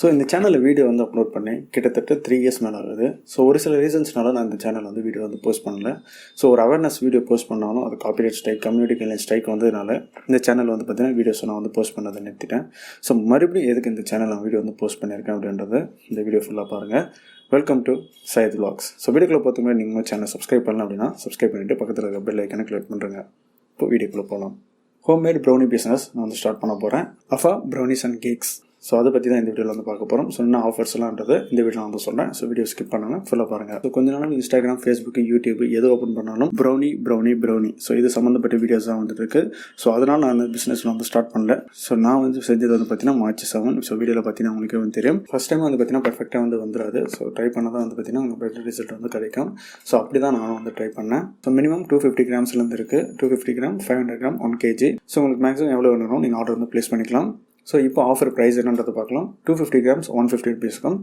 So இந்த சேனலில் video வந்து அப்லோட் பண்ணி கிட்டத்தட்ட 3 இயர்ஸ் மேலே ஆகுது. ஸோ ஒரு சில ரீசன்ஸ்னால நான் இந்த சேனல் வந்து வீடியோ வந்து போஸ்ட் பண்ணல. ஸோ ஒரு அவேர்னஸ் வீடியோ போஸ்ட் பண்ணாலும் அது copyright strike, community guideline strike வந்ததுனால இந்த சேனல் வந்து பார்த்தீங்கன்னா வீடியோஸ் நான் வந்து போஸ்ட் பண்ணதை நிறுத்திட்டேன். ஸோ மறுபடியும் எதுக்கு இந்த சேனல் நான் வீடியோ வந்து போஸ்ட் பண்ணியிருக்கேன் அப்படின்றது இந்த வீடியோ ஃபுல்லாக பாருங்கள். Welcome to Syed vlogs. So வீடியோக்குள்ள பார்த்துமே நீங்கள் சேனல் சப்ஸ்கிரைப் பண்ணலாம் அப்படின்னா சப்ஸ்கிரைப் பண்ணிவிட்டு பக்கத்தில் இருக்க பெல் ஐக்கனை கிளிக் பண்ணுறேங்க. இப்போ வீடியோக்குள்ளே போகலாம். ஹோம்மேட் ப்ரௌனி பிஸ்னஸ் நான் வந்து ஸ்டார்ட் பண்ண போகிறேன். அஃபா ப்ரௌனிஸ் அண்ட் கேக்ஸ். ஸோ அதை பற்றி தான் இந்த வீடியோவில் வந்து பார்க்க போகிறோம். ஸோ என்ன ஆஃபர்ஸ்லாம்ன்றது இந்த வீடியோ நான் வந்து சொல்கிறேன். ஸோ வீடியோ ஸ்கிப் பண்ணாமல் ஃபுல்லாக பாருங்கள். ஸோ கொஞ்ச நாள் இன்ஸ்டாகிராம், ஃபேஸ்புக், யூடியூப் எது ஓப்பன் பண்ணாலும் ப்ரௌனி ஸோ இது சம்மந்தப்பட்ட வீடியோஸ் தான் வந்துட்டு இருக்கு. ஸோ அதனால் நான் அந்த பிஸ்னஸ் வந்து ஸ்டார்ட் பண்ணல. ஸோ நான் வந்து செஞ்சது வந்து பார்த்தீங்கன்னா March 7. ஸோ வீடியோவில் பார்த்தீங்கன்னா உங்களுக்கு வந்து தெரியும். ஃபஸ்ட் டைம் வந்து பார்த்தீங்கன்னா பர்ஃபெக்டாக வந்து வந்துடாது. ஸோ ட்ரை பண்ண தான் வந்து பார்த்தீங்கன்னா உங்களுக்கு பெட்டர் ரிசல்ட் வந்து கிடைக்கும். ஸோ அப்படி தான் நானும் வந்து ட்ரை பண்ணேன். ஸோ மினிமம் 250 கிராம்ஸ்லேருந்து இருக்குது. 250 கிராம், 500 கிராம், 1 kg. ஸோ உங்களுக்கு மேக்ஸிமம் எவ்வளோ வேணும் நீங்கள் ஆர்டர் வந்து ப்ளேஸ் பண்ணிக்கலாம். ஸோ இப்போ ஆஃபர் ப்ரைஸ் என்னன்றது பார்க்கலாம். 250 கிராம்ஸ் 150 ருபீஸ்க்கும்,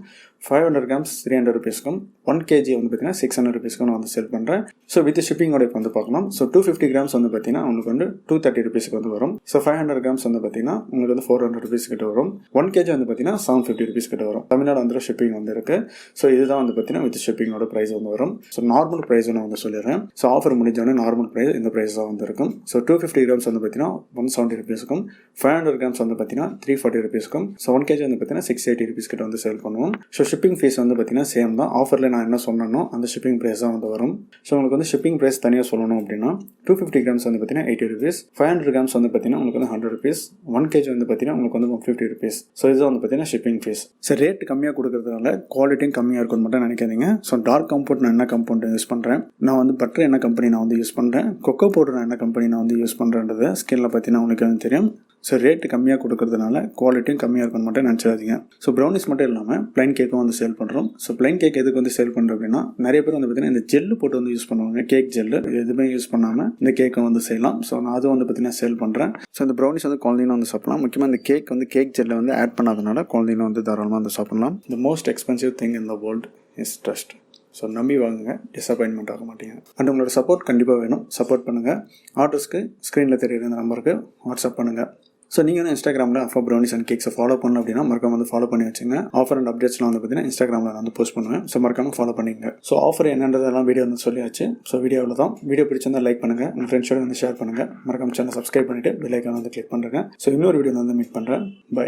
500 கிராம்ஸ் 300 ருபீஸ்க்கும், 1 kg வந்து பார்த்தீங்கன்னா 600 ருபீஸ்க்கும் நான் வந்து செல் பண்ணுறேன். ஸோ வித் ஷிப்பிங்கோட இப்போ வந்து பார்க்கலாம். ஸோ 250 கிராம்ஸ் வந்து பார்த்தீங்கன்னா உங்களுக்கு வந்து 230 ருபீஸ்க்கு வந்து வரும். ஸோ 500 கிராம்ஸ் வந்து பார்த்தீங்கன்னா உங்களுக்கு வந்து 400 ருபீஸ் கிட்ட வரும். 1 kg வந்து பார்த்தீங்கன்னா 750 ருபீஸ் கிட்ட வரும். தமிழ்நாடு வந்து ஷிப்பிங் வந்து இருக்குது. ஸோ இதுதான் வந்து பார்த்தீங்கன்னா வித் ஷிப்பிங்கோட ப்ரைஸ் வந்து வரும். ஸோ நார்மல் ப்ரைஸ் நான் வந்து சொல்லிடுறேன். ஸோ ஆஃபர் முடிஞ்சோடனே நார்மல் ப்ரைஸ் இந்த ப்ரைஸ் தான் வந்து இருக்கும். ஸோ 250 கிராம்ஸ் வந்து பார்த்தீங்கன்னா 170 ருபீஸ்க்கும், 500 கிராம்ஸ் வந்து பார்த்தீங்கன்னா 340 ருபீஸ்க்கும், ஸோ 1 kg வந்து பார்த்தீங்கன்னா 680 ருபீஸ் கிட்ட வந்து சேல் பண்ணுவோம். ஸோ ஷிப்பிங் ஃபீஸ் வந்து பார்த்தீங்கன்னா சேம் தான். ஆஃபரில் நான் என்ன சொன்னேனோ அந்த ஷிப்பிங் ப்ரைஸ் தான் வந்து வரும். ஸோ உங்களுக்கு வந்து ஷிப்பிங் ப்ரைஸ் தனியாக சொல்லணும் அப்படின்னா 250 கிராம்ஸ் வந்து பார்த்தீங்கன்னா 80 ருபீஸ், 500 கிராம்ஸ் வந்து பார்த்தீங்கன்னா உங்களுக்கு வந்து 100 ருபீஸ், 1 kg வந்து பார்த்தீங்கன்னா உங்களுக்கு வந்து 150 ருபீஸ். ஸோ இதுதான் வந்து பார்த்தீங்கன்னா ஷிப்பிங் ஃபீஸ். ஸோ ரேட் கம்மியாக கொடுக்கறதுனால குவாலிட்டியும் கம்மியாக இருக்கும்னு மட்டும் நினைக்காதீங்க. ஸோ டார்க் கம்பவுண்ட் நான் என்ன கம்பவுண்ட் யூஸ் பண்ணுறேன், நான் வந்து பட்டர் என்ன கம்பெனி நான் வந்து யூஸ் பண்ணுறேன், கொக்கோ பவுடர் நான் என்ன கம்பெனி நான் வந்து யூஸ் பண்ணுறேன்றது ஸ்கின்ல பார்த்தீங்கன்னா உங்களுக்கு வந்து தெரியும். ஸோ ரேட்டு கம்மியாக கொடுக்கறதுனால குவாலிட்டியும் கம்மியாக இருக்குன்னு மட்டும் நினச்சிடாதீங்க. ஸோ ப்ரௌனிஸ் மட்டும் இல்லாமல் ப்ளைன் கேக்கும் வந்து சேல் பண்ணுறோம். ஸோ ப்ளைன் கேக் எதுக்கு வந்து சேல் பண்ணுறோம் அப்படின்னா நிறைய பேர் வந்து பார்த்தீங்கன்னா இந்த ஜெல்லு போட்டு வந்து யூஸ் பண்ணுவாங்க. கேக் ஜெல்லு எதுவுமே யூஸ் பண்ணாமல் இந்த கேக்கை வந்து செய்யலாம். ஸோ நான் அதுவும் வந்து பார்த்தீங்கன்னா சேல் பண்ணுறேன். ஸோ இந்த ப்ரௌனிஸ் வந்து குழந்தைங்களும் வந்து சாப்பிடலாம். முக்கியமாக இந்த கேக் வந்து கேக் ஜெல்லை வந்து ஆட் பண்ணாதனால குழந்தைங்களும் வந்து தாராளமாக வந்து சாப்பிடலாம். The most expensive thing in the world is trust. So நம்பி வாங்குங்க, டிசப்பாயின்மெண்ட் ஆக மாட்டீங்க. அண்ட் உங்களோட சப்போர்ட் கண்டிப்பாக வேணும். சப்போர்ட் பண்ணுங்கள். ஆர்டர்ஸ்க்கு ஸ்க்ரீனில் தெரியுற இந்த நம்பருக்கு வாட்ஸ்அப் பண்ணுங்கள். ஸோ நீங்கள் வந்து இன்ஸ்டாகிராமில் அஃபா ப்ரௌனிஸ் அண்ட் கேக்ஸை ஃபாலோ பண்ணணும் அப்படின்னா மறக்காம வந்து ஃபாலோ பண்ணி வச்சுங்க. ஆஃபர் அண்ட் அப்டேட்ஸ்லாம் வந்து பார்த்தீங்கன்னா இன்ஸ்டாகிராமில் நான் வந்து போஸ்ட் பண்ணுவேன். ஸோ மறக்காம ஃபாலோ பண்ணிங்க. ஸோ ஆஃபர் என்னன்றதெல்லாம் வீடியோ வந்து சொல்லியாச்சு. ஸோ வீடியோவில் தான். வீடியோ பிடிச்சிருந்தா லைக் பண்ணுங்கள், உங்கள் ஃப்ரெண்ட்ஸோட வந்து ஷேர் பண்ணுங்கள். மறக்காம சேனல் சப்ஸ்கிரைப் பண்ணிவிட்டு பெல் ஐக்கான் வந்து கிளிக் பண்ணுறேன். ஸோ இன்னொரு வீடியோவில் வந்து மீட் பண்ணுறேன். பை.